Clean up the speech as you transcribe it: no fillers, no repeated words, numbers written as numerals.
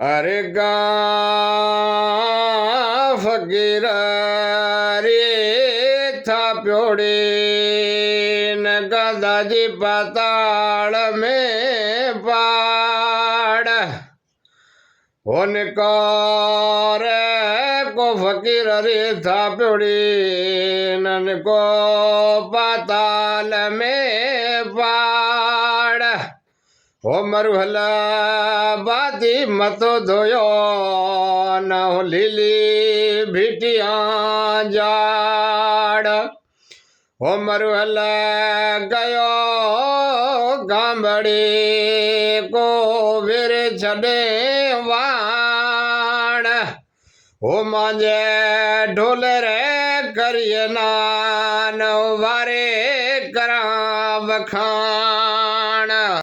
अरे गा फकीर रे था प्योड़े न गदाजी पाताल में पाड़ उनको रे को फकीर रे था प्योड़े न को पाताल में पाड़ ओ मरुहला बाती मतो धोयो न हो लीली भिटिया जाड़ ओ मरुहला गयो गांबड़ी को वीर छड़े वाण ओ मांझे ढोल रे करिए नान वारे करा बखान